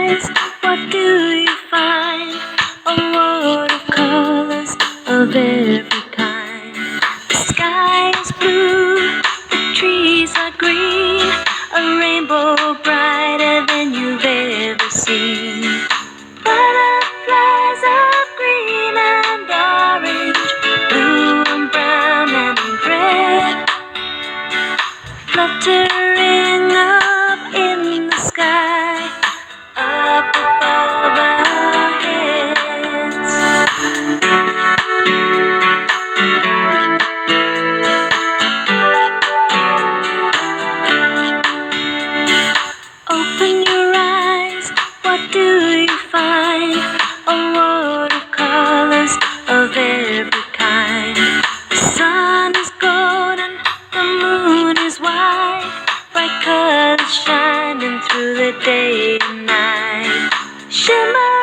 eyes, what do you find? A world of colors of every kind. The sky is blue, the trees are green, a rainbow brighter than you've ever seen. Butterflies of green and orange, blue and brown and red, fluttering up in the sky, up above our heads. Open your eyes, what do you find? A world of colors of every kind. The sun is golden, the moon is white, bright colors shining through the day and night. Shimmer